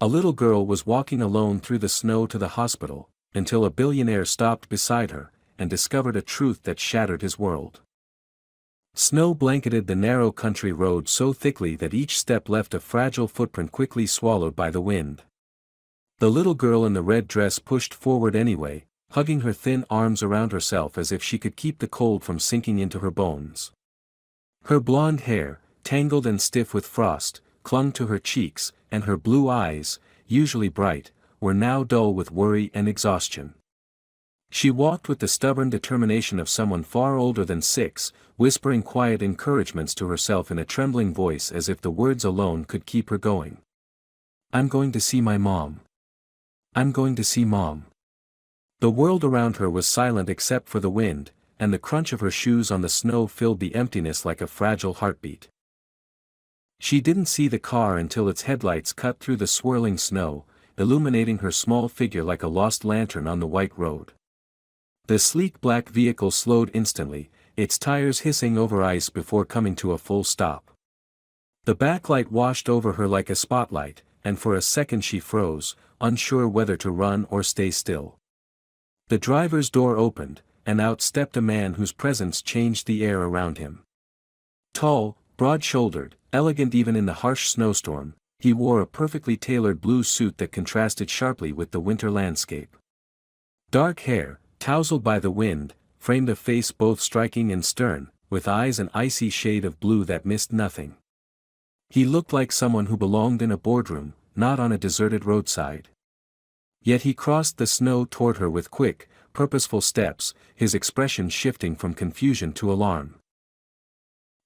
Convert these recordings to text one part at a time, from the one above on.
A little girl was walking alone through the snow to the hospital, until a billionaire stopped beside her, and discovered a truth that shattered his world. Snow blanketed the narrow country road so thickly that each step left a fragile footprint quickly swallowed by the wind. The little girl in the red dress pushed forward anyway, hugging her thin arms around herself as if she could keep the cold from sinking into her bones. Her blonde hair, tangled and stiff with frost, clung to her cheeks, and her blue eyes, usually bright, were now dull with worry and exhaustion. She walked with the stubborn determination of someone far older than 6, whispering quiet encouragements to herself in a trembling voice as if the words alone could keep her going. "I'm going to see my mom. I'm going to see Mom." The world around her was silent except for the wind, and the crunch of her shoes on the snow filled the emptiness like a fragile heartbeat. She didn't see the car until its headlights cut through the swirling snow, illuminating her small figure like a lost lantern on the white road. The sleek black vehicle slowed instantly, its tires hissing over ice before coming to a full stop. The backlight washed over her like a spotlight, and for a second she froze, unsure whether to run or stay still. The driver's door opened, and out stepped a man whose presence changed the air around him. Tall, broad-shouldered, elegant even in the harsh snowstorm, he wore a perfectly tailored blue suit that contrasted sharply with the winter landscape. Dark hair, tousled by the wind, framed a face both striking and stern, with eyes an icy shade of blue that missed nothing. He looked like someone who belonged in a boardroom, not on a deserted roadside. Yet he crossed the snow toward her with quick, purposeful steps, his expression shifting from confusion to alarm.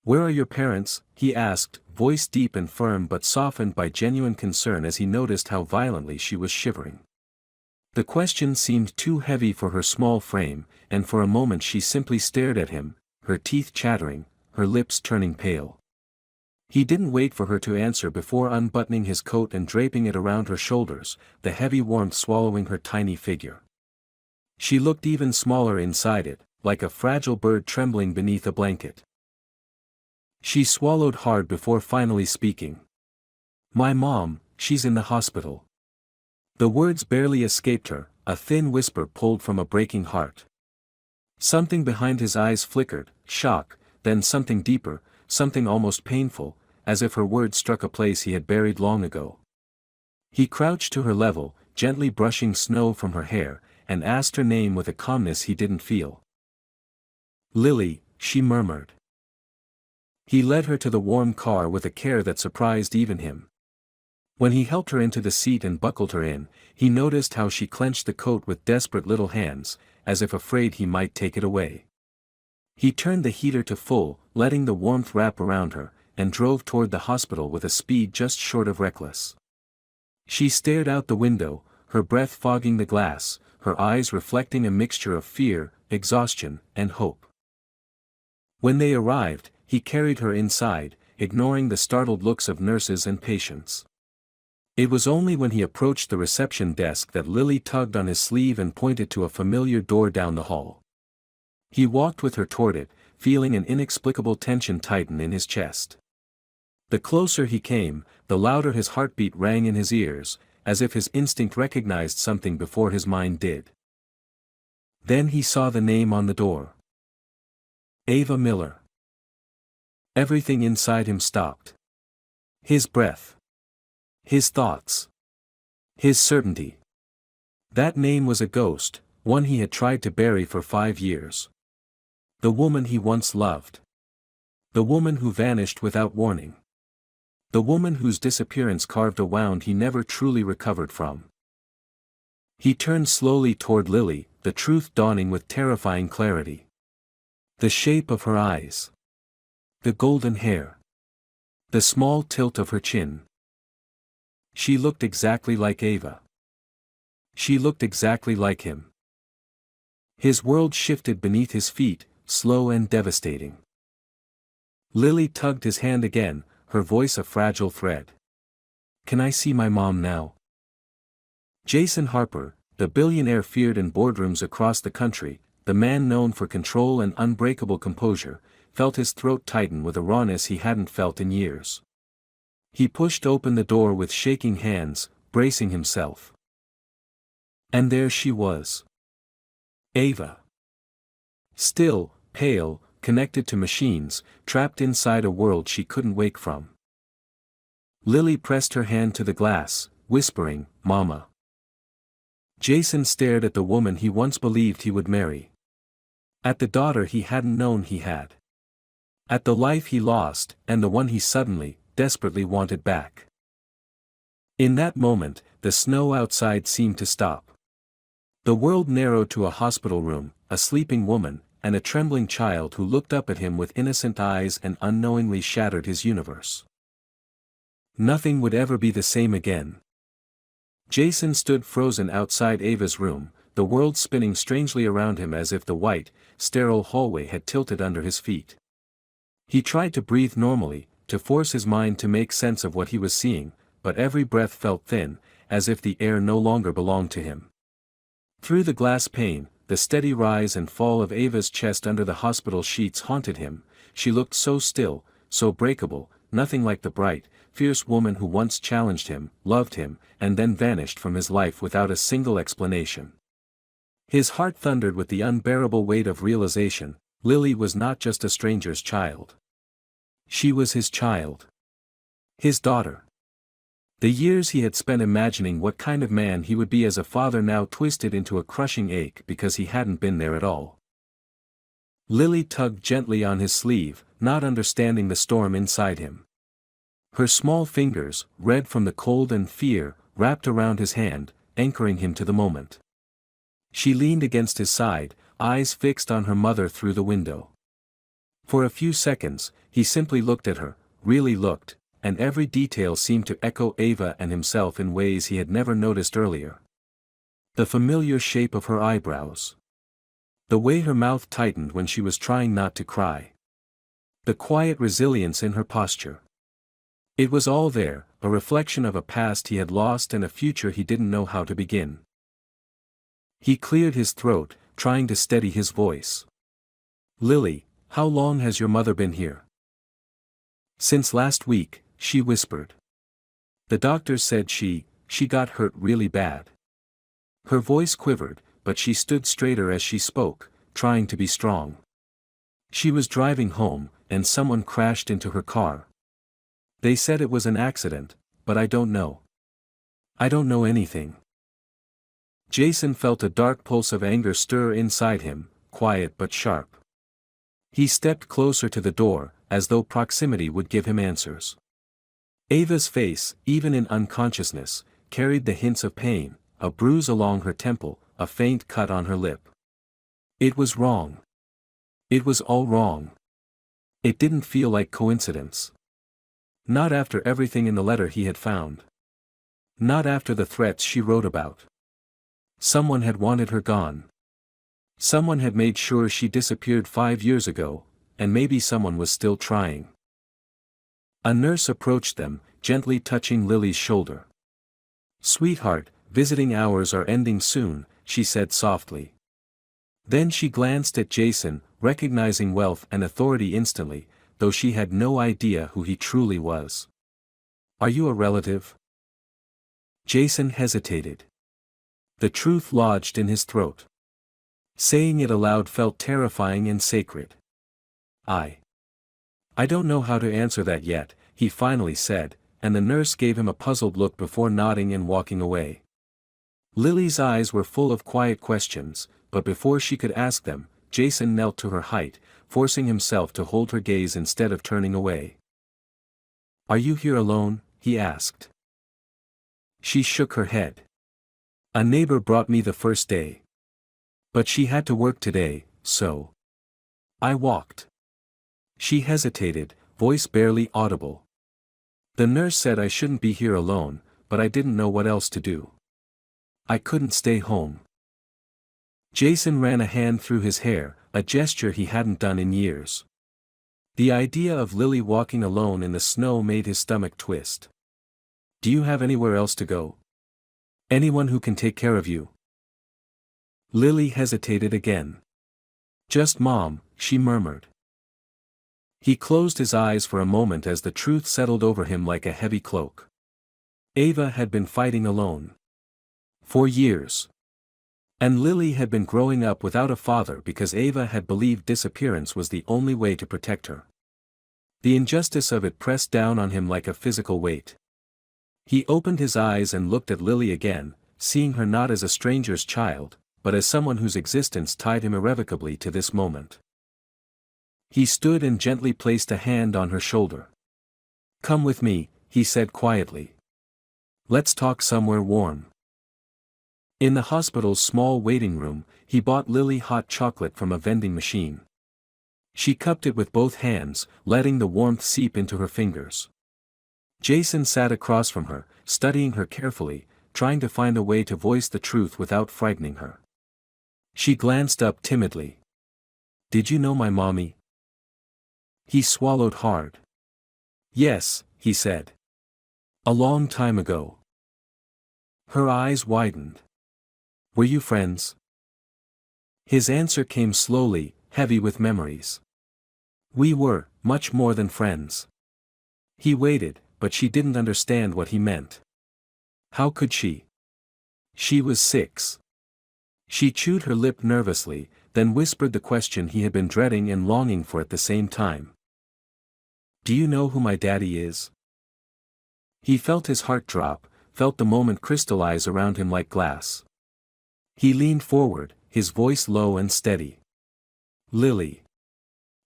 "Where are your parents?" he asked, voice deep and firm but softened by genuine concern as he noticed how violently she was shivering. The question seemed too heavy for her small frame, and for a moment she simply stared at him, her teeth chattering, her lips turning pale. He didn't wait for her to answer before unbuttoning his coat and draping it around her shoulders, the heavy warmth swallowing her tiny figure. She looked even smaller inside it, like a fragile bird trembling beneath a blanket. She swallowed hard before finally speaking. "My mom, she's in the hospital." The words barely escaped her, a thin whisper pulled from a breaking heart. Something behind his eyes flickered, shock, then something deeper, something almost painful, as if her words struck a place he had buried long ago. He crouched to her level, gently brushing snow from her hair, and asked her name with a calmness he didn't feel. "Lily," she murmured. He led her to the warm car with a care that surprised even him. When he helped her into the seat and buckled her in, he noticed how she clenched the coat with desperate little hands, as if afraid he might take it away. He turned the heater to full, letting the warmth wrap around her, and drove toward the hospital with a speed just short of reckless. She stared out the window, her breath fogging the glass, her eyes reflecting a mixture of fear, exhaustion, and hope. When they arrived, he carried her inside, ignoring the startled looks of nurses and patients. It was only when he approached the reception desk that Lily tugged on his sleeve and pointed to a familiar door down the hall. He walked with her toward it, feeling an inexplicable tension tighten in his chest. The closer he came, the louder his heartbeat rang in his ears, as if his instinct recognized something before his mind did. Then he saw the name on the door. Ava Miller. Everything inside him stopped. His breath. His thoughts. His certainty. That name was a ghost, one he had tried to bury for 5 years. The woman he once loved. The woman who vanished without warning. The woman whose disappearance carved a wound he never truly recovered from. He turned slowly toward Lily, the truth dawning with terrifying clarity. The shape of her eyes. The golden hair. The small tilt of her chin. She looked exactly like Ava. She looked exactly like him. His world shifted beneath his feet, slow and devastating. Lily tugged his hand again, her voice a fragile thread. "Can I see my mom now?" Jason Harper, the billionaire feared in boardrooms across the country, the man known for control and unbreakable composure, felt his throat tighten with a rawness he hadn't felt in years. He pushed open the door with shaking hands, bracing himself. And there she was. Ava. Still, pale, connected to machines, trapped inside a world she couldn't wake from. Lily pressed her hand to the glass, whispering, "Mama." Jason stared at the woman he once believed he would marry. At the daughter he hadn't known he had. At the life he lost, and the one he suddenly, desperately wanted back. In that moment, the snow outside seemed to stop. The world narrowed to a hospital room, a sleeping woman, and a trembling child who looked up at him with innocent eyes and unknowingly shattered his universe. Nothing would ever be the same again. Jason stood frozen outside Ava's room, the world spinning strangely around him as if the white, sterile hallway had tilted under his feet. He tried to breathe normally, to force his mind to make sense of what he was seeing, but every breath felt thin, as if the air no longer belonged to him. Through the glass pane, the steady rise and fall of Ava's chest under the hospital sheets haunted him. She looked so still, so breakable, nothing like the bright, fierce woman who once challenged him, loved him, and then vanished from his life without a single explanation. His heart thundered with the unbearable weight of realization. Lily was not just a stranger's child. She was his child. His daughter. The years he had spent imagining what kind of man he would be as a father now twisted into a crushing ache because he hadn't been there at all. Lily tugged gently on his sleeve, not understanding the storm inside him. Her small fingers, red from the cold and fear, wrapped around his hand, anchoring him to the moment. She leaned against his side, eyes fixed on her mother through the window. For a few seconds, he simply looked at her, really looked, and every detail seemed to echo Ava and himself in ways he had never noticed earlier. The familiar shape of her eyebrows. The way her mouth tightened when she was trying not to cry. The quiet resilience in her posture. It was all there, a reflection of a past he had lost and a future he didn't know how to begin. He cleared his throat, trying to steady his voice. "Lily, how long has your mother been here?" "Since last week," she whispered. "The doctors said she got hurt really bad." Her voice quivered, but she stood straighter as she spoke, trying to be strong. "She was driving home, and someone crashed into her car. They said it was an accident, but I don't know. I don't know anything." Jason felt a dark pulse of anger stir inside him, quiet but sharp. He stepped closer to the door, as though proximity would give him answers. Ava's face, even in unconsciousness, carried the hints of pain, a bruise along her temple, a faint cut on her lip. It was wrong. It was all wrong. It didn't feel like coincidence. Not after everything in the letter he had found. Not after the threats she wrote about. Someone had wanted her gone. Someone had made sure she disappeared 5 years ago, and maybe someone was still trying. A nurse approached them, gently touching Lily's shoulder. "Sweetheart, visiting hours are ending soon," she said softly. Then she glanced at Jason, recognizing wealth and authority instantly, though she had no idea who he truly was. "Are you a relative?" Jason hesitated. The truth lodged in his throat. Saying it aloud felt terrifying and sacred. I don't know how to answer that yet," he finally said, and the nurse gave him a puzzled look before nodding and walking away. Lily's eyes were full of quiet questions, but before she could ask them, Jason knelt to her height, forcing himself to hold her gaze instead of turning away. "Are you here alone?" he asked. She shook her head. "A neighbor brought me the first day. But she had to work today, so I walked." She hesitated, voice barely audible. "The nurse said I shouldn't be here alone, but I didn't know what else to do. I couldn't stay home." Jason ran a hand through his hair, a gesture he hadn't done in years. The idea of Lily walking alone in the snow made his stomach twist. "Do you have anywhere else to go? Anyone who can take care of you?" Lily hesitated again. "Just Mom," she murmured. He closed his eyes for a moment as the truth settled over him like a heavy cloak. Ava had been fighting alone. For years. And Lily had been growing up without a father because Ava had believed disappearance was the only way to protect her. The injustice of it pressed down on him like a physical weight. He opened his eyes and looked at Lily again, seeing her not as a stranger's child, but as someone whose existence tied him irrevocably to this moment. He stood and gently placed a hand on her shoulder. "Come with me," he said quietly. "Let's talk somewhere warm." In the hospital's small waiting room, he bought Lily hot chocolate from a vending machine. She cupped it with both hands, letting the warmth seep into her fingers. Jason sat across from her, studying her carefully, trying to find a way to voice the truth without frightening her. She glanced up timidly. "Did you know my mommy?" He swallowed hard. "Yes," he said. "A long time ago." Her eyes widened. "Were you friends?" His answer came slowly, heavy with memories. "We were, much more than friends." He waited, but she didn't understand what he meant. How could she? She was 6. She chewed her lip nervously, then whispered the question he had been dreading and longing for at the same time. "Do you know who my daddy is?" He felt his heart drop, felt the moment crystallize around him like glass. He leaned forward, his voice low and steady. "Lily.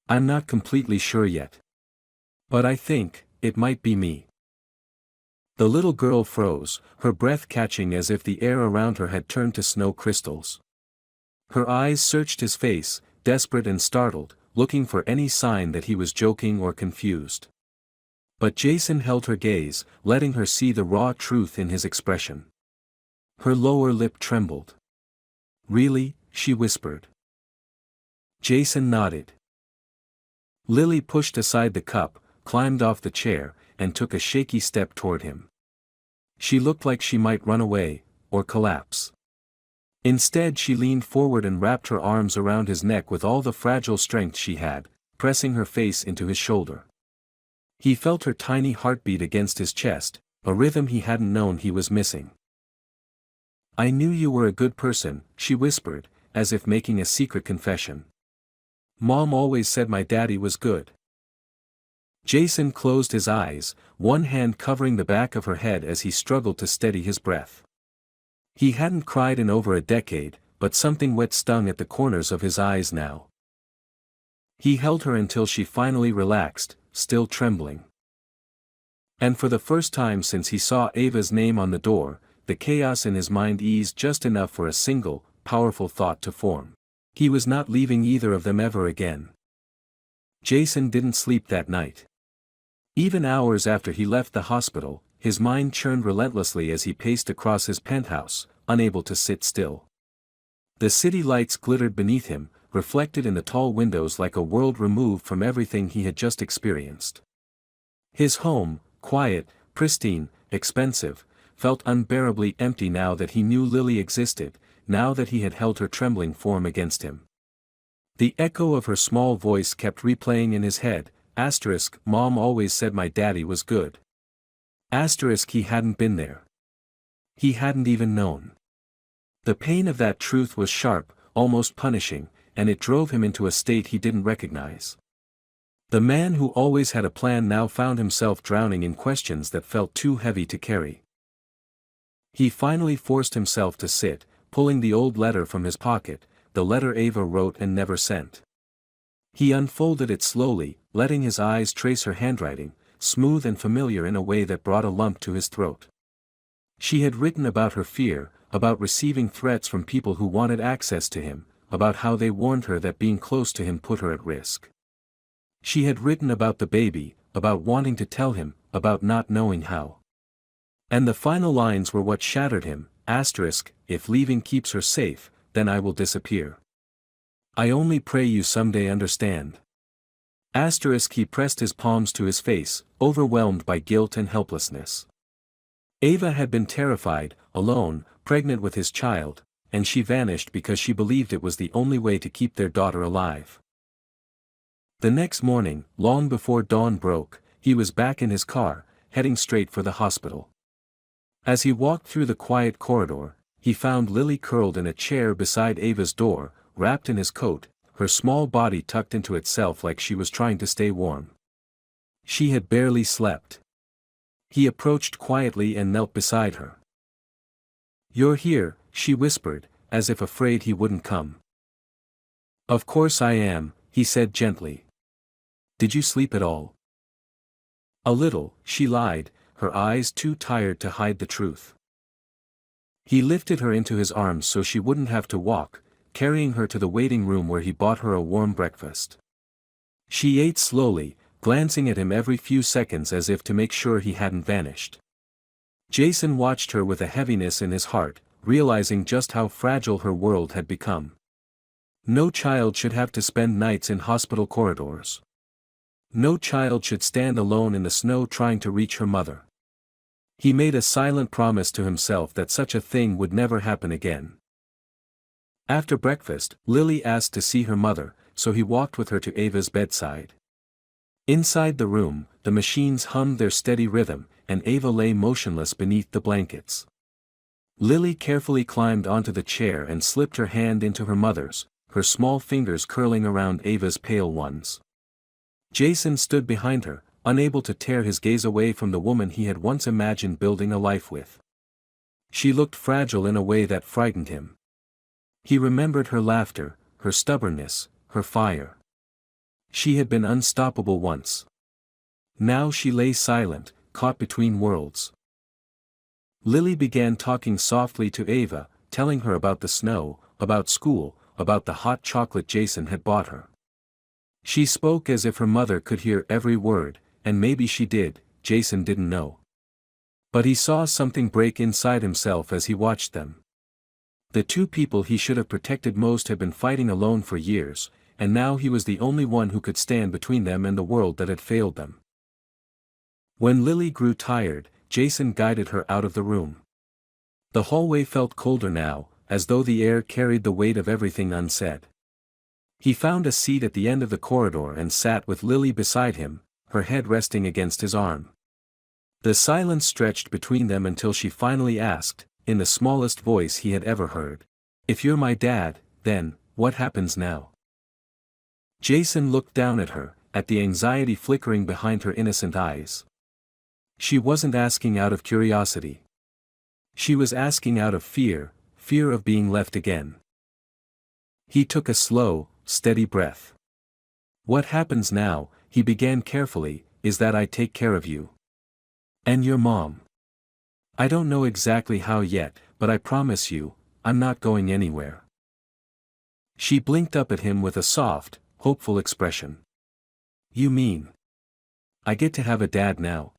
I'm not completely sure yet. But I think, it might be me." The little girl froze, her breath catching as if the air around her had turned to snow crystals. Her eyes searched his face, desperate and startled, looking for any sign that he was joking or confused. But Jason held her gaze, letting her see the raw truth in his expression. Her lower lip trembled. "Really?" she whispered. Jason nodded. Lily pushed aside the cup, climbed off the chair, and took a shaky step toward him. She looked like she might run away, or collapse. Instead she leaned forward and wrapped her arms around his neck with all the fragile strength she had, pressing her face into his shoulder. He felt her tiny heartbeat against his chest, a rhythm he hadn't known he was missing. "I knew you were a good person," she whispered, as if making a secret confession. "Mom always said my daddy was good." Jason closed his eyes, one hand covering the back of her head as he struggled to steady his breath. He hadn't cried in over a decade, but something wet stung at the corners of his eyes now. He held her until she finally relaxed, still trembling. And for the first time since he saw Ava's name on the door, the chaos in his mind eased just enough for a single, powerful thought to form. He was not leaving either of them ever again. Jason didn't sleep that night. Even hours after he left the hospital, his mind churned relentlessly as he paced across his penthouse, unable to sit still. The city lights glittered beneath him, reflected in the tall windows like a world removed from everything he had just experienced. His home, quiet, pristine, expensive, felt unbearably empty now that he knew Lily existed, now that he had held her trembling form against him. The echo of her small voice kept replaying in his head, *, "Mom always said my daddy was good." * He hadn't been there. He hadn't even known. The pain of that truth was sharp, almost punishing, and it drove him into a state he didn't recognize. The man who always had a plan now found himself drowning in questions that felt too heavy to carry. He finally forced himself to sit, pulling the old letter from his pocket, the letter Ava wrote and never sent. He unfolded it slowly, letting his eyes trace her handwriting, smooth and familiar in a way that brought a lump to his throat. She had written about her fear, about receiving threats from people who wanted access to him, about how they warned her that being close to him put her at risk. She had written about the baby, about wanting to tell him, about not knowing how. And the final lines were what shattered him, *, "If leaving keeps her safe, then I will disappear. I only pray you someday understand." He pressed his palms to his face, overwhelmed by guilt and helplessness. Ava had been terrified, alone, pregnant with his child, and she vanished because she believed it was the only way to keep their daughter alive. The next morning, long before dawn broke, he was back in his car, heading straight for the hospital. As he walked through the quiet corridor, he found Lily curled in a chair beside Ava's door, wrapped in his coat, her small body tucked into itself like she was trying to stay warm. She had barely slept. He approached quietly and knelt beside her. "You're here," she whispered, as if afraid he wouldn't come. "Of course I am," he said gently. "Did you sleep at all?" "A little," she lied, her eyes too tired to hide the truth. He lifted her into his arms so she wouldn't have to walk, carrying her to the waiting room where he bought her a warm breakfast. She ate slowly, glancing at him every few seconds as if to make sure he hadn't vanished. Jason watched her with a heaviness in his heart, realizing just how fragile her world had become. No child should have to spend nights in hospital corridors. No child should stand alone in the snow trying to reach her mother. He made a silent promise to himself that such a thing would never happen again. After breakfast, Lily asked to see her mother, so he walked with her to Ava's bedside. Inside the room, the machines hummed their steady rhythm, and Ava lay motionless beneath the blankets. Lily carefully climbed onto the chair and slipped her hand into her mother's, her small fingers curling around Ava's pale ones. Jason stood behind her, unable to tear his gaze away from the woman he had once imagined building a life with. She looked fragile in a way that frightened him. He remembered her laughter, her stubbornness, her fire. She had been unstoppable once. Now she lay silent, caught between worlds. Lily began talking softly to Ava, telling her about the snow, about school, about the hot chocolate Jason had bought her. She spoke as if her mother could hear every word, and maybe she did, Jason didn't know. But he saw something break inside himself as he watched them. The two people he should have protected most had been fighting alone for years, and now he was the only one who could stand between them and the world that had failed them. When Lily grew tired, Jason guided her out of the room. The hallway felt colder now, as though the air carried the weight of everything unsaid. He found a seat at the end of the corridor and sat with Lily beside him, her head resting against his arm. The silence stretched between them until she finally asked, in the smallest voice he had ever heard, "If you're my dad, then, what happens now?" Jason looked down at her, at the anxiety flickering behind her innocent eyes. She wasn't asking out of curiosity. She was asking out of fear, fear of being left again. He took a slow, steady breath. "What happens now," he began carefully, "is that I take care of you. And your mom. I don't know exactly how yet, but I promise you, I'm not going anywhere." She blinked up at him with a soft, hopeful expression. "You mean I get to have a dad now?"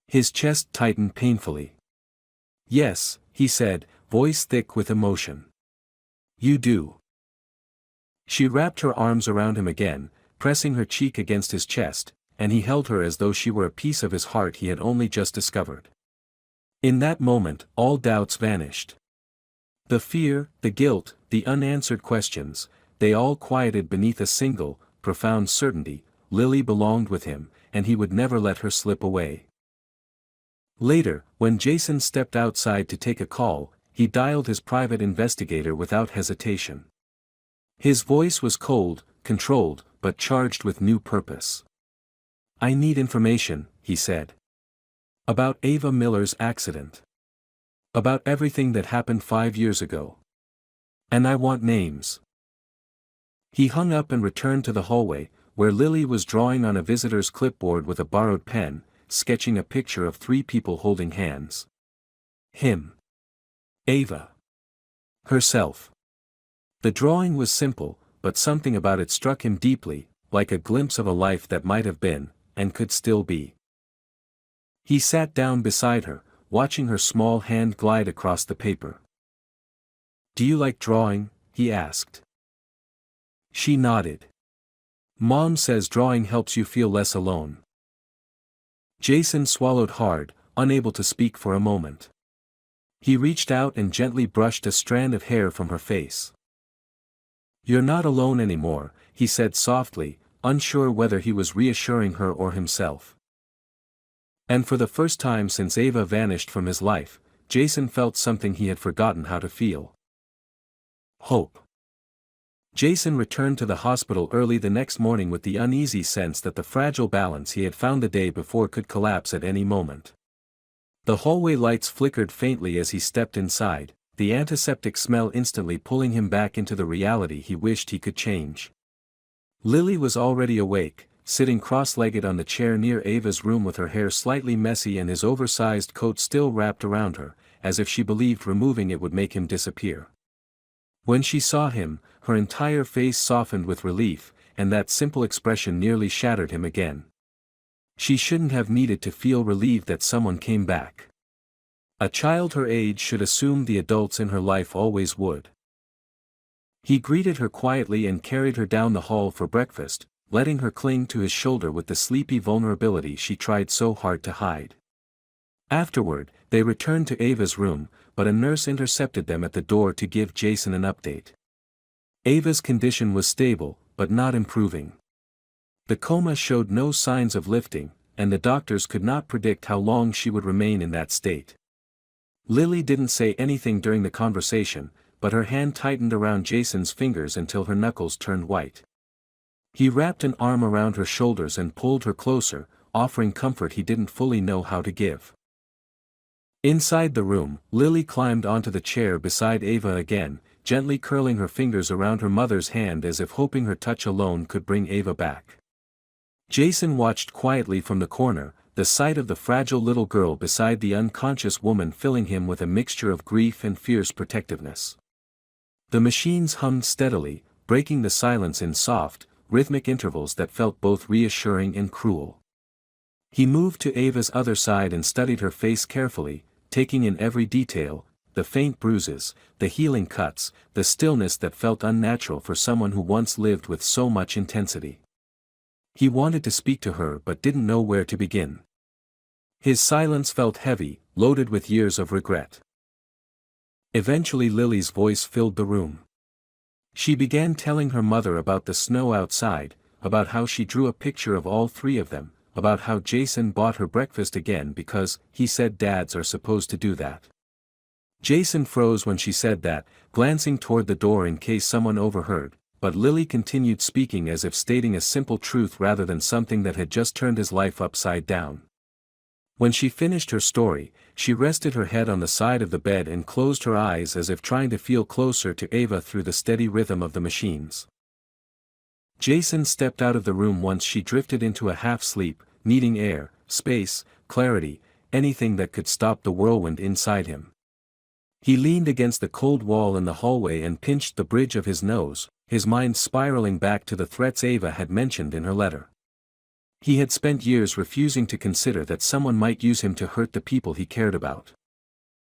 His chest tightened painfully. "Yes," he said, voice thick with emotion. "You do." She wrapped her arms around him again, pressing her cheek against his chest, and he held her as though she were a piece of his heart he had only just discovered. In that moment, all doubts vanished. The fear, the guilt, the unanswered questions, they all quieted beneath a single, profound certainty: Lily belonged with him, and he would never let her slip away. Later, when Jason stepped outside to take a call, he dialed his private investigator without hesitation. His voice was cold, controlled, but charged with new purpose. "I need information," he said. "About Ava Miller's accident. About everything that happened 5 years ago. And I want names." He hung up and returned to the hallway, where Lily was drawing on a visitor's clipboard with a borrowed pen, sketching a picture of 3 people holding hands. Him. Ava. Herself. The drawing was simple, but something about it struck him deeply, like a glimpse of a life that might have been, and could still be. He sat down beside her, watching her small hand glide across the paper. "Do you like drawing?" he asked. She nodded. "Mom says drawing helps you feel less alone." Jason swallowed hard, unable to speak for a moment. He reached out and gently brushed a strand of hair from her face. "You're not alone anymore," he said softly, unsure whether he was reassuring her or himself. And for the first time since Ava vanished from his life, Jason felt something he had forgotten how to feel. Hope. Jason returned to the hospital early the next morning with the uneasy sense that the fragile balance he had found the day before could collapse at any moment. The hallway lights flickered faintly as he stepped inside, the antiseptic smell instantly pulling him back into the reality he wished he could change. Lily was already awake, sitting cross-legged on the chair near Ava's room with her hair slightly messy and his oversized coat still wrapped around her, as if she believed removing it would make him disappear. When she saw him, her entire face softened with relief, and that simple expression nearly shattered him again. She shouldn't have needed to feel relieved that someone came back. A child her age should assume the adults in her life always would. He greeted her quietly and carried her down the hall for breakfast, letting her cling to his shoulder with the sleepy vulnerability she tried so hard to hide. Afterward, they returned to Ava's room, but a nurse intercepted them at the door to give Jason an update. Ava's condition was stable, but not improving. The coma showed no signs of lifting, and the doctors could not predict how long she would remain in that state. Lily didn't say anything during the conversation, but her hand tightened around Jason's fingers until her knuckles turned white. He wrapped an arm around her shoulders and pulled her closer, offering comfort he didn't fully know how to give. Inside the room, Lily climbed onto the chair beside Ava again, gently curling her fingers around her mother's hand as if hoping her touch alone could bring Ava back. Jason watched quietly from the corner, the sight of the fragile little girl beside the unconscious woman filling him with a mixture of grief and fierce protectiveness. The machines hummed steadily, breaking the silence in soft, rhythmic intervals that felt both reassuring and cruel. He moved to Ava's other side and studied her face carefully, taking in every detail, the faint bruises, the healing cuts, the stillness that felt unnatural for someone who once lived with so much intensity. He wanted to speak to her but didn't know where to begin. His silence felt heavy, loaded with years of regret. Eventually Lily's voice filled the room. She began telling her mother about the snow outside, about how she drew a picture of all three of them, about how Jason bought her breakfast again because he said dads are supposed to do that. Jason froze when she said that, glancing toward the door in case someone overheard, but Lily continued speaking as if stating a simple truth rather than something that had just turned his life upside down. When she finished her story, she rested her head on the side of the bed and closed her eyes as if trying to feel closer to Ava through the steady rhythm of the machines. Jason stepped out of the room once she drifted into a half-sleep, needing air, space, clarity, anything that could stop the whirlwind inside him. He leaned against the cold wall in the hallway and pinched the bridge of his nose, his mind spiraling back to the threats Ava had mentioned in her letter. He had spent years refusing to consider that someone might use him to hurt the people he cared about.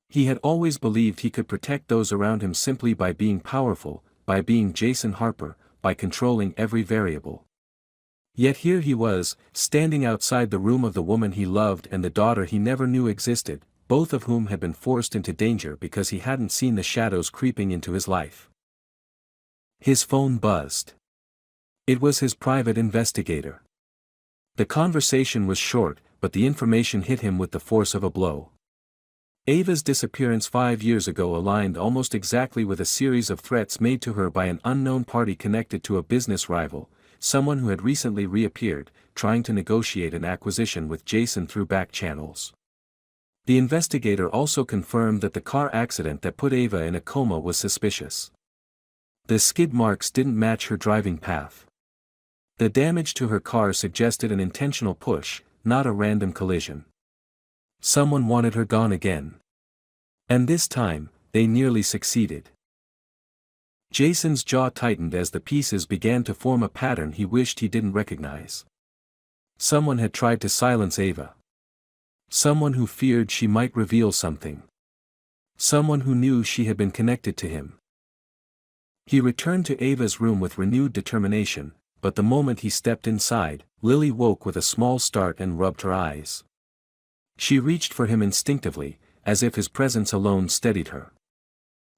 He had always believed he could protect those around him simply by being powerful, by being Jason Harper, by controlling every variable. Yet here he was, standing outside the room of the woman he loved and the daughter he never knew existed, both of whom had been forced into danger because he hadn't seen the shadows creeping into his life. His phone buzzed. It was his private investigator. The conversation was short, but the information hit him with the force of a blow. Ava's disappearance 5 years ago aligned almost exactly with a series of threats made to her by an unknown party connected to a business rival, someone who had recently reappeared, trying to negotiate an acquisition with Jason through back channels. The investigator also confirmed that the car accident that put Ava in a coma was suspicious. The skid marks didn't match her driving path. The damage to her car suggested an intentional push, not a random collision. Someone wanted her gone again. And this time, they nearly succeeded. Jason's jaw tightened as the pieces began to form a pattern he wished he didn't recognize. Someone had tried to silence Ava. Someone who feared she might reveal something. Someone who knew she had been connected to him. He returned to Ava's room with renewed determination, but the moment he stepped inside, Lily woke with a small start and rubbed her eyes. She reached for him instinctively, as if his presence alone steadied her.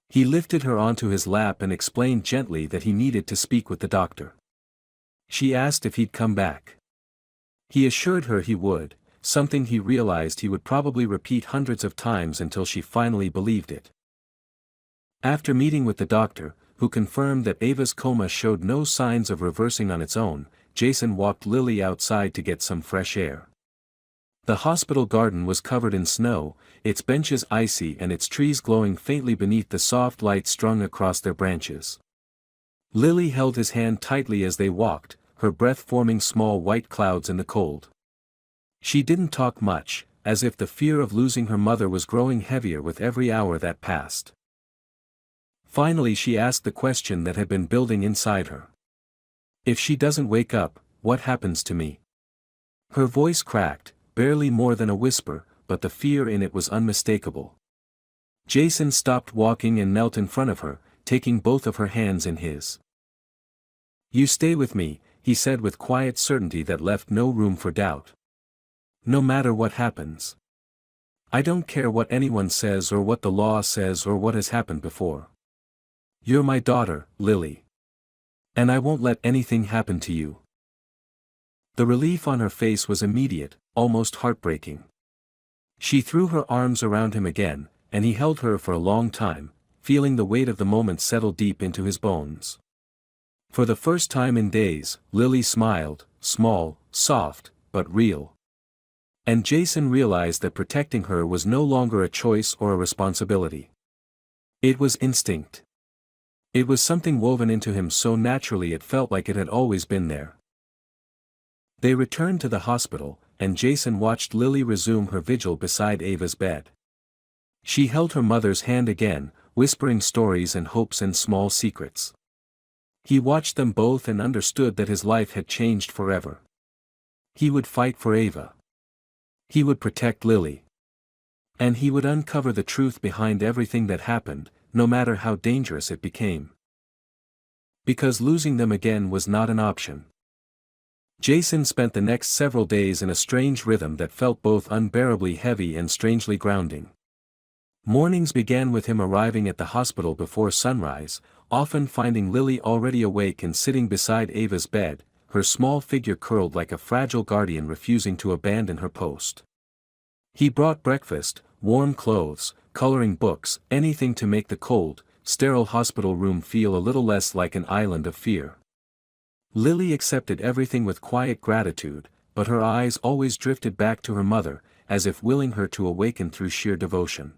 He lifted her onto his lap and explained gently that he needed to speak with the doctor. She asked if he'd come back. He assured her he would, something he realized he would probably repeat hundreds of times until she finally believed it. After meeting with the doctor, who confirmed that Ava's coma showed no signs of reversing on its own, Jason walked Lily outside to get some fresh air. The hospital garden was covered in snow, its benches icy and its trees glowing faintly beneath the soft light strung across their branches. Lily held his hand tightly as they walked, her breath forming small white clouds in the cold. She didn't talk much, as if the fear of losing her mother was growing heavier with every hour that passed. Finally she asked the question that had been building inside her. If she doesn't wake up, what happens to me? Her voice cracked, barely more than a whisper, but the fear in it was unmistakable. Jason stopped walking and knelt in front of her, taking both of her hands in his. "You stay with me," he said with quiet certainty that left no room for doubt. "No matter what happens. I don't care what anyone says or what the law says or what has happened before. You're my daughter, Lily. And I won't let anything happen to you." The relief on her face was immediate, almost heartbreaking. She threw her arms around him again, and he held her for a long time, feeling the weight of the moment settle deep into his bones. For the first time in days, Lily smiled, small, soft, but real. And Jason realized that protecting her was no longer a choice or a responsibility. It was instinct. It was something woven into him so naturally it felt like it had always been there. They returned to the hospital, and Jason watched Lily resume her vigil beside Ava's bed. She held her mother's hand again, whispering stories and hopes and small secrets. He watched them both and understood that his life had changed forever. He would fight for Ava. He would protect Lily. And he would uncover the truth behind everything that happened, no matter how dangerous it became. Because losing them again was not an option. Jason spent the next several days in a strange rhythm that felt both unbearably heavy and strangely grounding. Mornings began with him arriving at the hospital before sunrise, often finding Lily already awake and sitting beside Ava's bed, her small figure curled like a fragile guardian refusing to abandon her post. He brought breakfast, warm clothes, coloring books, anything to make the cold, sterile hospital room feel a little less like an island of fear. Lily accepted everything with quiet gratitude, but her eyes always drifted back to her mother, as if willing her to awaken through sheer devotion.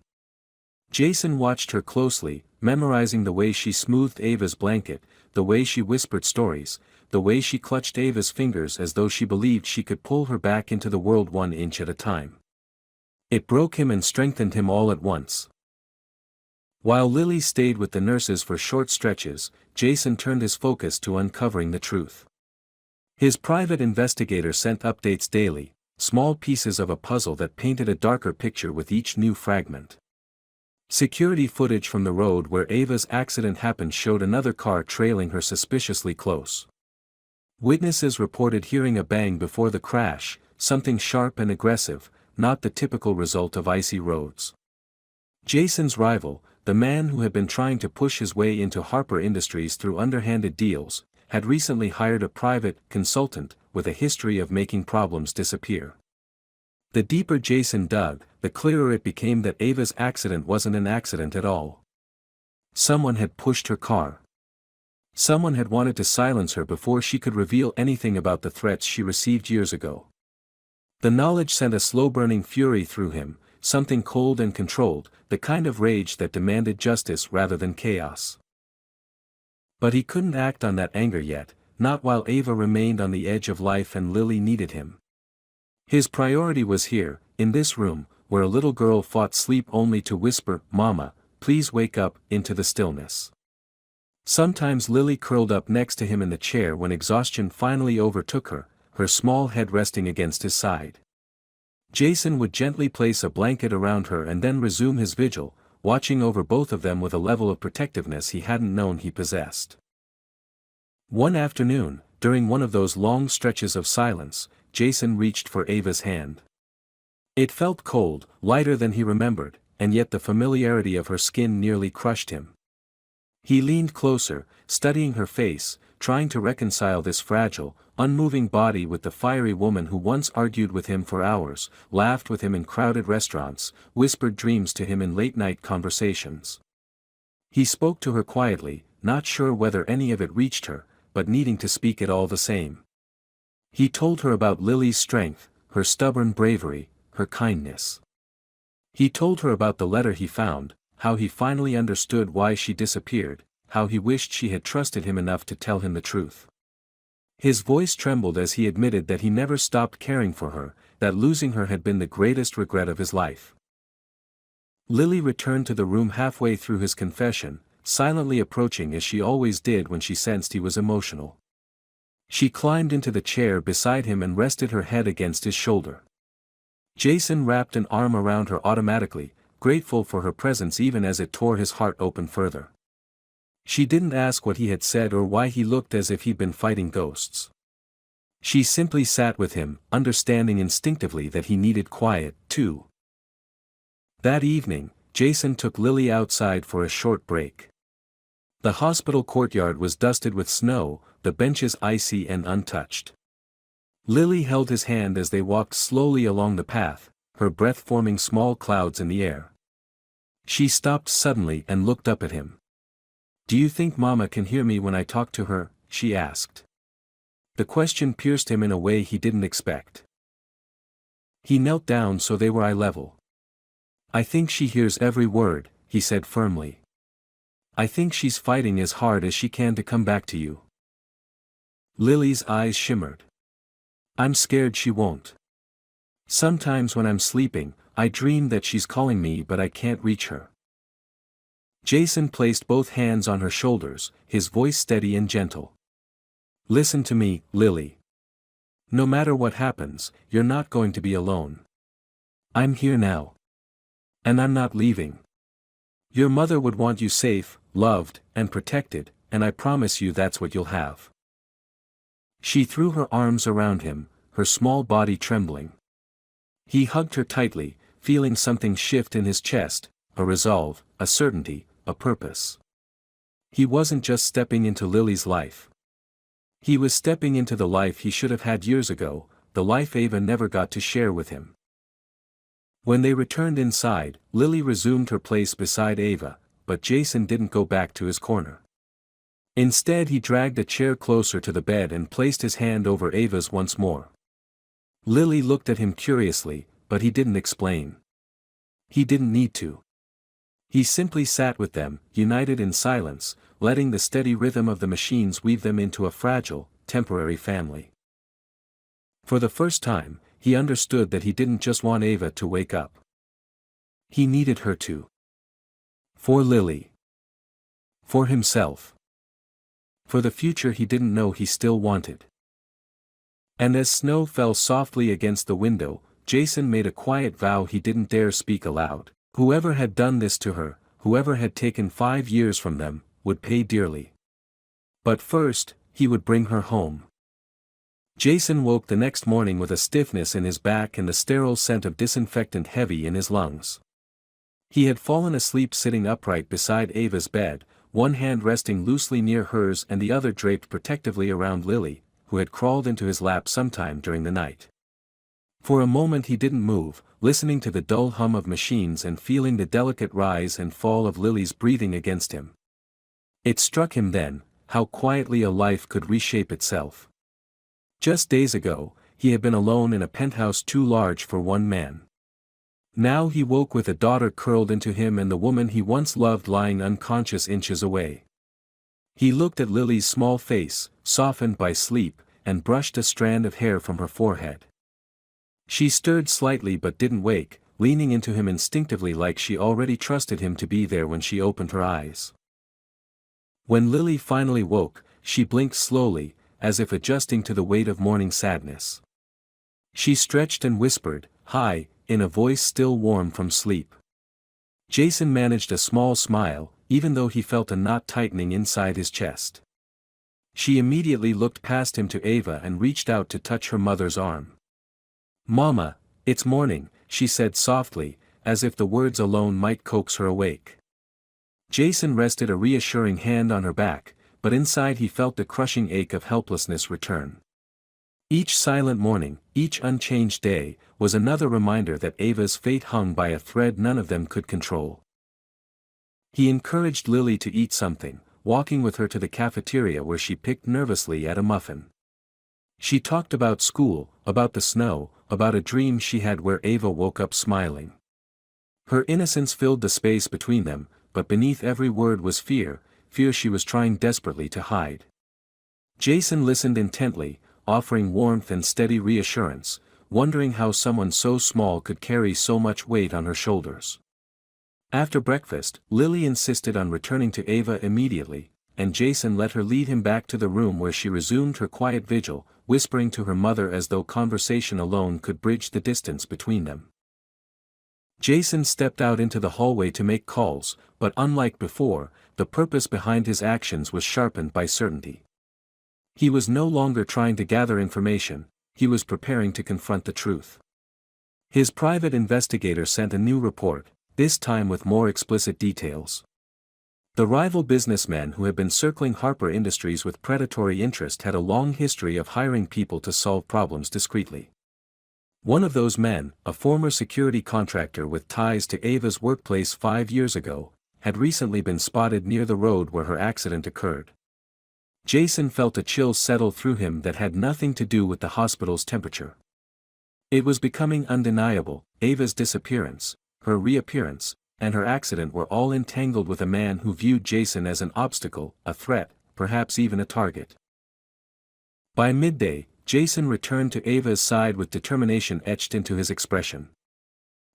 Jason watched her closely, memorizing the way she smoothed Ava's blanket, the way she whispered stories, the way she clutched Ava's fingers as though she believed she could pull her back into the world 1 inch at a time. It broke him and strengthened him all at once. While Lily stayed with the nurses for short stretches, Jason turned his focus to uncovering the truth. His private investigator sent updates daily, small pieces of a puzzle that painted a darker picture with each new fragment. Security footage from the road where Ava's accident happened showed another car trailing her suspiciously close. Witnesses reported hearing a bang before the crash, something sharp and aggressive, not the typical result of icy roads. Jason's rival, the man who had been trying to push his way into Harper Industries through underhanded deals, had recently hired a private consultant with a history of making problems disappear. The deeper Jason dug, the clearer it became that Ava's accident wasn't an accident at all. Someone had pushed her car. Someone had wanted to silence her before she could reveal anything about the threats she received years ago. The knowledge sent a slow-burning fury through him, something cold and controlled, the kind of rage that demanded justice rather than chaos. But he couldn't act on that anger yet, not while Ava remained on the edge of life and Lily needed him. His priority was here, in this room, where a little girl fought sleep only to whisper, "Mama, please wake up," into the stillness. Sometimes Lily curled up next to him in the chair when exhaustion finally overtook her, her small head resting against his side. Jason would gently place a blanket around her and then resume his vigil, watching over both of them with a level of protectiveness he hadn't known he possessed. One afternoon, during one of those long stretches of silence, Jason reached for Ava's hand. It felt cold, lighter than he remembered, and yet the familiarity of her skin nearly crushed him. He leaned closer, studying her face, trying to reconcile this fragile, unmoving body with the fiery woman who once argued with him for hours, laughed with him in crowded restaurants, whispered dreams to him in late-night conversations. He spoke to her quietly, not sure whether any of it reached her, but needing to speak it all the same. He told her about Lily's strength, her stubborn bravery, her kindness. He told her about the letter he found, how he finally understood why she disappeared, how he wished she had trusted him enough to tell him the truth. His voice trembled as he admitted that he never stopped caring for her, that losing her had been the greatest regret of his life. Lily returned to the room halfway through his confession, silently approaching as she always did when she sensed he was emotional. She climbed into the chair beside him and rested her head against his shoulder. Jason wrapped an arm around her automatically, grateful for her presence even as it tore his heart open further. She didn't ask what he had said or why he looked as if he'd been fighting ghosts. She simply sat with him, understanding instinctively that he needed quiet, too. That evening, Jason took Lily outside for a short break. The hospital courtyard was dusted with snow, the benches icy and untouched. Lily held his hand as they walked slowly along the path, her breath forming small clouds in the air. She stopped suddenly and looked up at him. "Do you think Mama can hear me when I talk to her?" she asked. The question pierced him in a way he didn't expect. He knelt down so they were eye level. "I think she hears every word," he said firmly. "I think she's fighting as hard as she can to come back to you." Lily's eyes shimmered. "I'm scared she won't. Sometimes when I'm sleeping, I dream that she's calling me but I can't reach her." Jason placed both hands on her shoulders, his voice steady and gentle. "Listen to me, Lily. No matter what happens, you're not going to be alone. I'm here now. And I'm not leaving. Your mother would want you safe, loved, and protected, and I promise you that's what you'll have." She threw her arms around him, her small body trembling. He hugged her tightly, feeling something shift in his chest, a resolve, a certainty, a purpose. He wasn't just stepping into Lily's life. He was stepping into the life he should have had years ago, the life Ava never got to share with him. When they returned inside, Lily resumed her place beside Ava, but Jason didn't go back to his corner. Instead he dragged a chair closer to the bed and placed his hand over Ava's once more. Lily looked at him curiously, but he didn't explain. He didn't need to. He simply sat with them, united in silence, letting the steady rhythm of the machines weave them into a fragile, temporary family. For the first time, he understood that he didn't just want Ava to wake up. He needed her to. For Lily. For himself. For the future he didn't know he still wanted. And as snow fell softly against the window, Jason made a quiet vow he didn't dare speak aloud. Whoever had done this to her, whoever had taken 5 years from them, would pay dearly. But first, he would bring her home. Jason woke the next morning with a stiffness in his back and the sterile scent of disinfectant heavy in his lungs. He had fallen asleep sitting upright beside Ava's bed, one hand resting loosely near hers and the other draped protectively around Lily, who had crawled into his lap sometime during the night. For a moment he didn't move, listening to the dull hum of machines and feeling the delicate rise and fall of Lily's breathing against him. It struck him then, how quietly a life could reshape itself. Just days ago, he had been alone in a penthouse too large for one man. Now he woke with a daughter curled into him and the woman he once loved lying unconscious inches away. He looked at Lily's small face, softened by sleep, and brushed a strand of hair from her forehead. She stirred slightly but didn't wake, leaning into him instinctively like she already trusted him to be there when she opened her eyes. When Lily finally woke, she blinked slowly, as if adjusting to the weight of morning sadness. She stretched and whispered, "Hi," in a voice still warm from sleep. Jason managed a small smile, even though he felt a knot tightening inside his chest. She immediately looked past him to Ava and reached out to touch her mother's arm. "Mama, it's morning," she said softly, as if the words alone might coax her awake. Jason rested a reassuring hand on her back, but inside he felt the crushing ache of helplessness return. Each silent morning, each unchanged day, was another reminder that Ava's fate hung by a thread none of them could control. He encouraged Lily to eat something, walking with her to the cafeteria where she picked nervously at a muffin. She talked about school, about the snow, about a dream she had where Ava woke up smiling. Her innocence filled the space between them, but beneath every word was fear, fear she was trying desperately to hide. Jason listened intently, offering warmth and steady reassurance, wondering how someone so small could carry so much weight on her shoulders. After breakfast, Lily insisted on returning to Ava immediately, and Jason let her lead him back to the room where she resumed her quiet vigil, whispering to her mother as though conversation alone could bridge the distance between them. Jason stepped out into the hallway to make calls, but unlike before, the purpose behind his actions was sharpened by certainty. He was no longer trying to gather information, he was preparing to confront the truth. His private investigator sent a new report, this time with more explicit details. The rival businessmen who had been circling Harper Industries with predatory interest had a long history of hiring people to solve problems discreetly. One of those men, a former security contractor with ties to Ava's workplace 5 years ago, had recently been spotted near the road where her accident occurred. Jason felt a chill settle through him that had nothing to do with the hospital's temperature. It was becoming undeniable, Ava's disappearance, her reappearance, and her accident were all entangled with a man who viewed Jason as an obstacle, a threat, perhaps even a target. By midday, Jason returned to Ava's side with determination etched into his expression.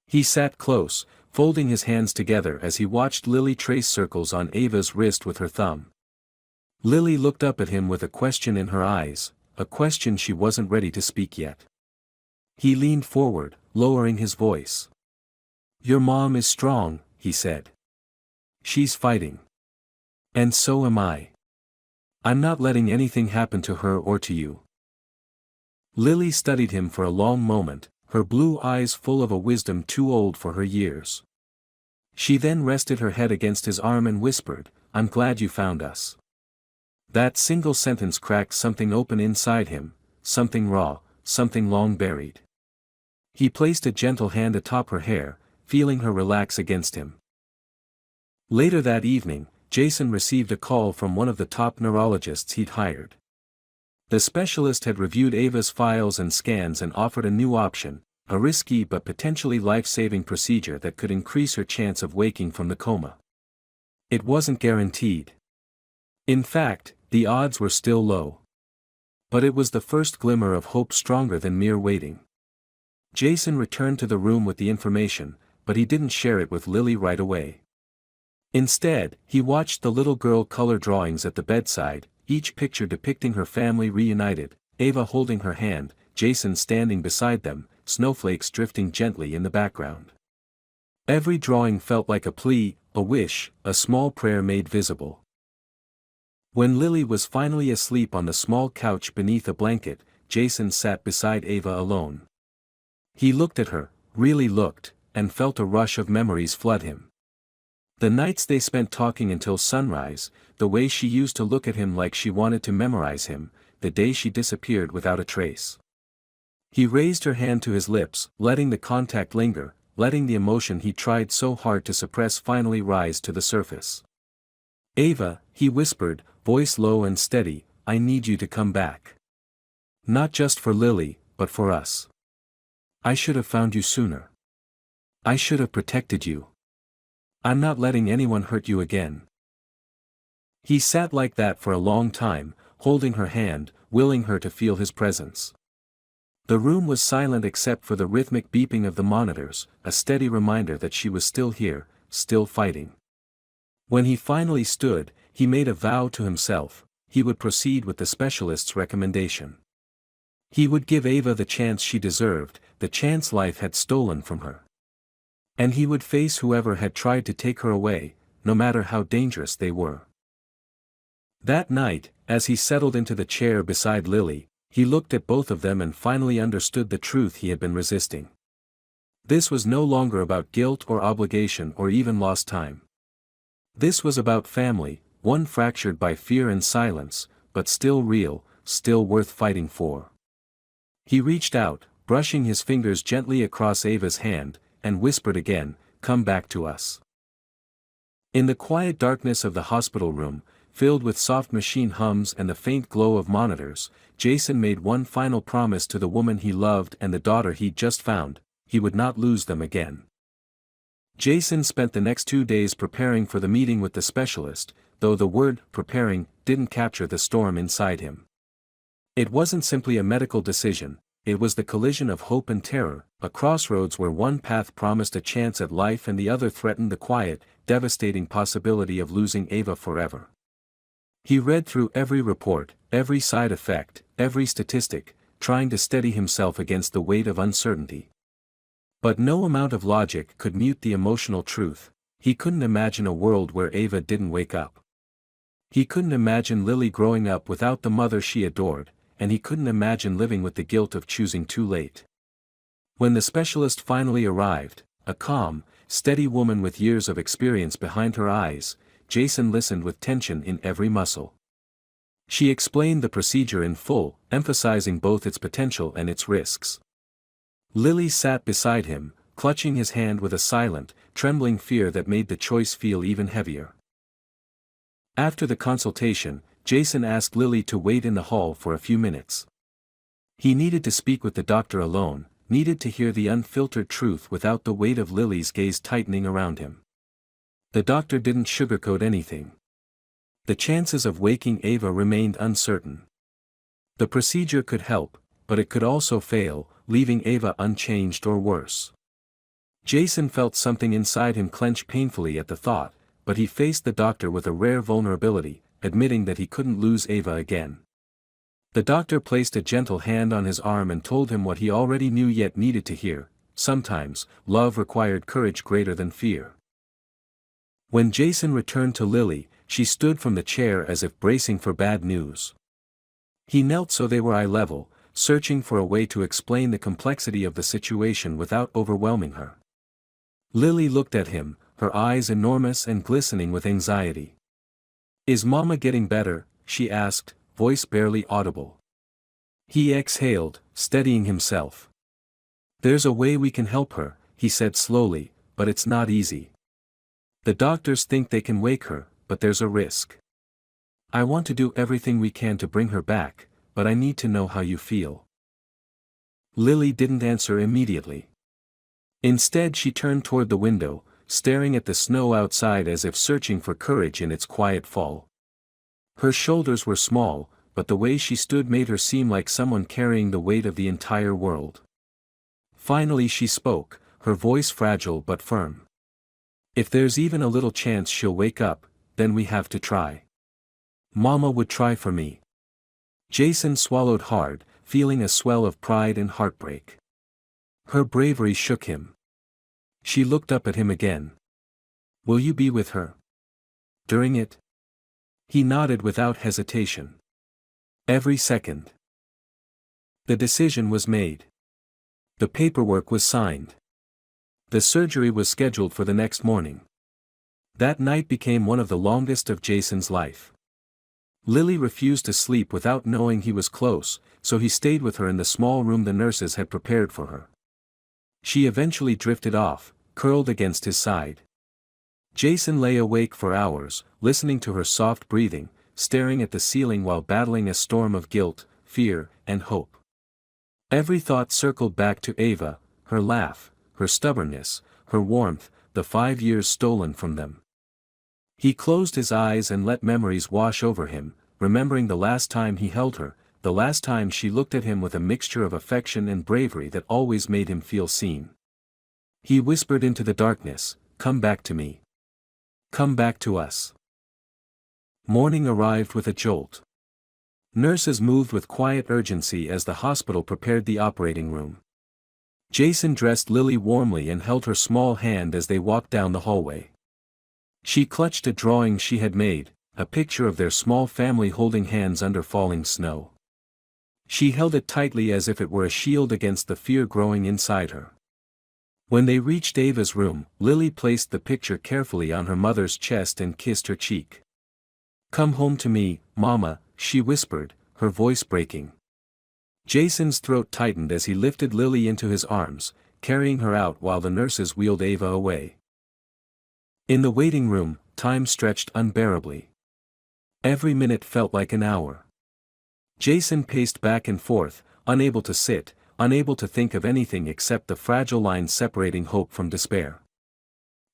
He sat close, folding his hands together as he watched Lily trace circles on Ava's wrist with her thumb. Lily looked up at him with a question in her eyes, a question she wasn't ready to speak yet. He leaned forward, lowering his voice. "Your mom is strong," he said. "She's fighting. And so am I. I'm not letting anything happen to her or to you." Lily studied him for a long moment, her blue eyes full of a wisdom too old for her years. She then rested her head against his arm and whispered, "I'm glad you found us." That single sentence cracked something open inside him, something raw, something long buried. He placed a gentle hand atop her hair, feeling her relax against him. Later that evening, Jason received a call from one of the top neurologists he'd hired. The specialist had reviewed Ava's files and scans and offered a new option, a risky but potentially life-saving procedure that could increase her chance of waking from the coma. It wasn't guaranteed. In fact, the odds were still low. But it was the first glimmer of hope stronger than mere waiting. Jason returned to the room with the information, but he didn't share it with Lily right away. Instead, he watched the little girl color drawings at the bedside, each picture depicting her family reunited, Ava holding her hand, Jason standing beside them, snowflakes drifting gently in the background. Every drawing felt like a plea, a wish, a small prayer made visible. When Lily was finally asleep on the small couch beneath a blanket, Jason sat beside Ava alone. He looked at her, really looked, and felt a rush of memories flood him. The nights they spent talking until sunrise, the way she used to look at him like she wanted to memorize him, the day she disappeared without a trace. He raised her hand to his lips, letting the contact linger, letting the emotion he tried so hard to suppress finally rise to the surface. "Ava," he whispered, voice low and steady, "I need you to come back. Not just for Lily, but for us. I should have found you sooner. I should have protected you. I'm not letting anyone hurt you again." He sat like that for a long time, holding her hand, willing her to feel his presence. The room was silent except for the rhythmic beeping of the monitors, a steady reminder that she was still here, still fighting. When he finally stood, he made a vow to himself, he would proceed with the specialist's recommendation. He would give Ava the chance she deserved, the chance life had stolen from her. And he would face whoever had tried to take her away, no matter how dangerous they were. That night, as he settled into the chair beside Lily, he looked at both of them and finally understood the truth he had been resisting. This was no longer about guilt or obligation or even lost time. This was about family, one fractured by fear and silence, but still real, still worth fighting for. He reached out, brushing his fingers gently across Ava's hand, and whispered again, "Come back to us." In the quiet darkness of the hospital room, filled with soft machine hums and the faint glow of monitors, Jason made one final promise to the woman he loved and the daughter he'd just found: he would not lose them again. Jason spent the next 2 days preparing for the meeting with the specialist, though the word "preparing" didn't capture the storm inside him. It wasn't simply a medical decision, it was the collision of hope and terror, a crossroads where one path promised a chance at life and the other threatened the quiet, devastating possibility of losing Ava forever. He read through every report, every side effect, every statistic, trying to steady himself against the weight of uncertainty. But no amount of logic could mute the emotional truth. He couldn't imagine a world where Ava didn't wake up. He couldn't imagine Lily growing up without the mother she adored, and he couldn't imagine living with the guilt of choosing too late. When the specialist finally arrived, a calm, steady woman with years of experience behind her eyes, Jason listened with tension in every muscle. She explained the procedure in full, emphasizing both its potential and its risks. Lily sat beside him, clutching his hand with a silent, trembling fear that made the choice feel even heavier. After the consultation, Jason asked Lily to wait in the hall for a few minutes. He needed to speak with the doctor alone, needed to hear the unfiltered truth without the weight of Lily's gaze tightening around him. The doctor didn't sugarcoat anything. The chances of waking Ava remained uncertain. The procedure could help, but it could also fail, leaving Ava unchanged or worse. Jason felt something inside him clench painfully at the thought, but he faced the doctor with a rare vulnerability, admitting that he couldn't lose Ava again. The doctor placed a gentle hand on his arm and told him what he already knew yet needed to hear: sometimes, love required courage greater than fear. When Jason returned to Lily, she stood from the chair as if bracing for bad news. He knelt so they were eye level, searching for a way to explain the complexity of the situation without overwhelming her. Lily looked at him, her eyes enormous and glistening with anxiety. "Is Mama getting better?" she asked, voice barely audible. He exhaled, steadying himself. "There's a way we can help her," he said slowly, "but it's not easy. The doctors think they can wake her, but there's a risk. I want to do everything we can to bring her back, but I need to know how you feel." Lily didn't answer immediately. Instead she turned toward the window, staring at the snow outside as if searching for courage in its quiet fall. Her shoulders were small, but the way she stood made her seem like someone carrying the weight of the entire world. Finally she spoke, her voice fragile but firm. "If there's even a little chance she'll wake up, then we have to try. Mama would try for me." Jason swallowed hard, feeling a swell of pride and heartbreak. Her bravery shook him. She looked up at him again. "Will you be with her during it?" He nodded without hesitation. "Every second." The decision was made. The paperwork was signed. The surgery was scheduled for the next morning. That night became one of the longest of Jason's life. Lily refused to sleep without knowing he was close, so he stayed with her in the small room the nurses had prepared for her. She eventually drifted off, curled against his side. Jason lay awake for hours, listening to her soft breathing, staring at the ceiling while battling a storm of guilt, fear, and hope. Every thought circled back to Ava, her laugh, her stubbornness, her warmth, the 5 years stolen from them. He closed his eyes and let memories wash over him, remembering the last time he held her, the last time she looked at him with a mixture of affection and bravery that always made him feel seen. He whispered into the darkness, "Come back to me. Come back to us." Morning arrived with a jolt. Nurses moved with quiet urgency as the hospital prepared the operating room. Jason dressed Lily warmly and held her small hand as they walked down the hallway. She clutched a drawing she had made, a picture of their small family holding hands under falling snow. She held it tightly as if it were a shield against the fear growing inside her. When they reached Ava's room, Lily placed the picture carefully on her mother's chest and kissed her cheek. "Come home to me, Mama," she whispered, her voice breaking. Jason's throat tightened as he lifted Lily into his arms, carrying her out while the nurses wheeled Ava away. In the waiting room, time stretched unbearably. Every minute felt like an hour. Jason paced back and forth, unable to sit, unable to think of anything except the fragile line separating hope from despair.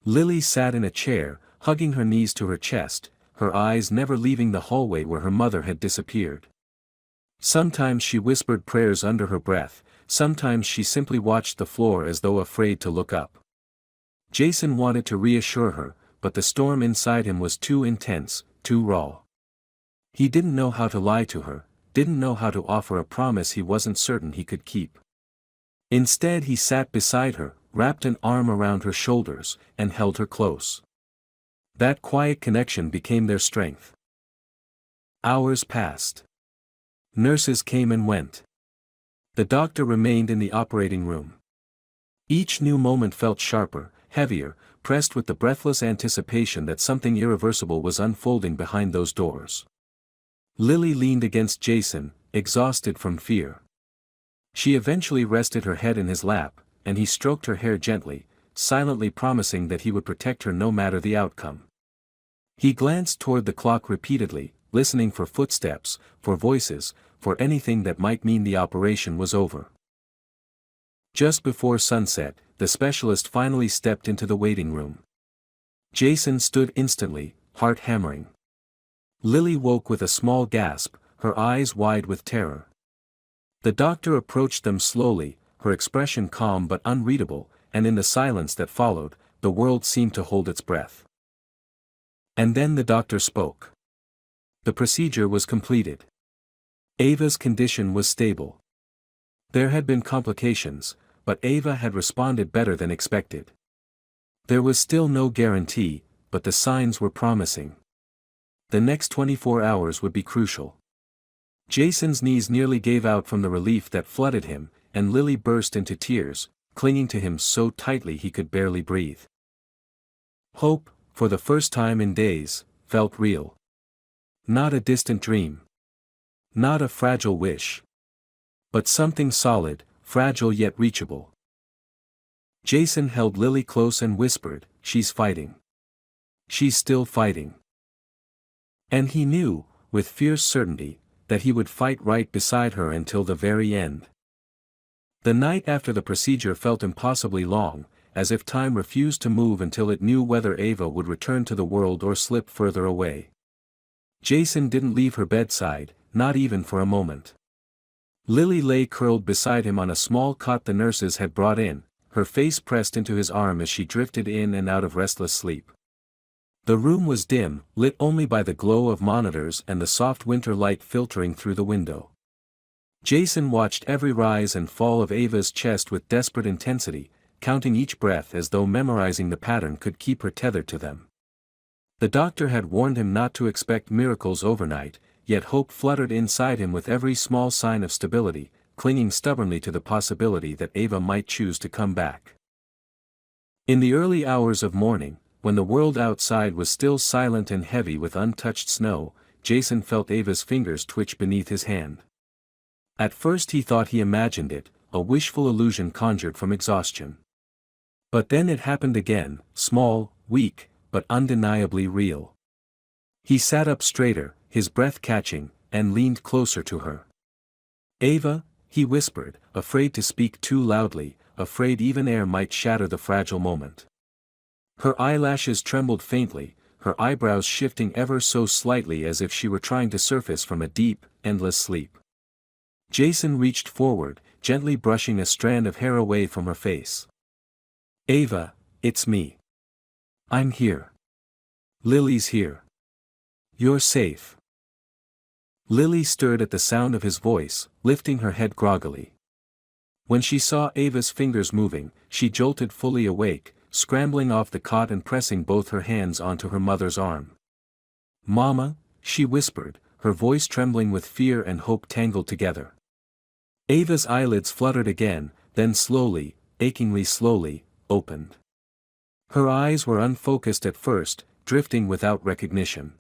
Lily sat in a chair, hugging her knees to her chest, her eyes never leaving the hallway where her mother had disappeared. Sometimes she whispered prayers under her breath, sometimes she simply watched the floor as though afraid to look up. Jason wanted to reassure her, but the storm inside him was too intense, too raw. He didn't know how to lie to her, didn't know how to offer a promise he wasn't certain he could keep. Instead he sat beside her, wrapped an arm around her shoulders, and held her close. That quiet connection became their strength. Hours passed. Nurses came and went. The doctor remained in the operating room. Each new moment felt sharper, heavier, pressed with the breathless anticipation that something irreversible was unfolding behind those doors. Lily leaned against Jason, exhausted from fear. She eventually rested her head in his lap, and he stroked her hair gently, silently promising that he would protect her no matter the outcome. He glanced toward the clock repeatedly, listening for footsteps, for voices, for anything that might mean the operation was over. Just before sunset, the specialist finally stepped into the waiting room. Jason stood instantly, heart hammering. Lily woke with a small gasp, her eyes wide with terror. The doctor approached them slowly, her expression calm but unreadable, and in the silence that followed, the world seemed to hold its breath. And then the doctor spoke. The procedure was completed. Ava's condition was stable. There had been complications, but Ava had responded better than expected. There was still no guarantee, but the signs were promising. The next 24 hours would be crucial. Jason's knees nearly gave out from the relief that flooded him, and Lily burst into tears, clinging to him so tightly he could barely breathe. Hope, for the first time in days, felt real. Not a distant dream. Not a fragile wish. But something solid, fragile yet reachable. Jason held Lily close and whispered, "She's fighting. She's still fighting." And he knew, with fierce certainty, that he would fight right beside her until the very end. The night after the procedure felt impossibly long, as if time refused to move until it knew whether Ava would return to the world or slip further away. Jason didn't leave her bedside, not even for a moment. Lily lay curled beside him on a small cot the nurses had brought in, her face pressed into his arm as she drifted in and out of restless sleep. The room was dim, lit only by the glow of monitors and the soft winter light filtering through the window. Jason watched every rise and fall of Ava's chest with desperate intensity, counting each breath as though memorizing the pattern could keep her tethered to them. The doctor had warned him not to expect miracles overnight, yet hope fluttered inside him with every small sign of stability, clinging stubbornly to the possibility that Ava might choose to come back. In the early hours of morning, when the world outside was still silent and heavy with untouched snow, Jason felt Ava's fingers twitch beneath his hand. At first he thought he imagined it, a wishful illusion conjured from exhaustion. But then it happened again, small, weak, but undeniably real. He sat up straighter, his breath catching, and leaned closer to her. "Ava," he whispered, afraid to speak too loudly, afraid even air might shatter the fragile moment. Her eyelashes trembled faintly, her eyebrows shifting ever so slightly as if she were trying to surface from a deep, endless sleep. Jason reached forward, gently brushing a strand of hair away from her face. "Ava, it's me. I'm here. Lily's here. You're safe." Lily stirred at the sound of his voice, lifting her head groggily. When she saw Ava's fingers moving, she jolted fully awake, scrambling off the cot and pressing both her hands onto her mother's arm. "Mama," she whispered, her voice trembling with fear and hope tangled together. Ava's eyelids fluttered again, then slowly, achingly slowly, opened. Her eyes were unfocused at first, drifting without recognition.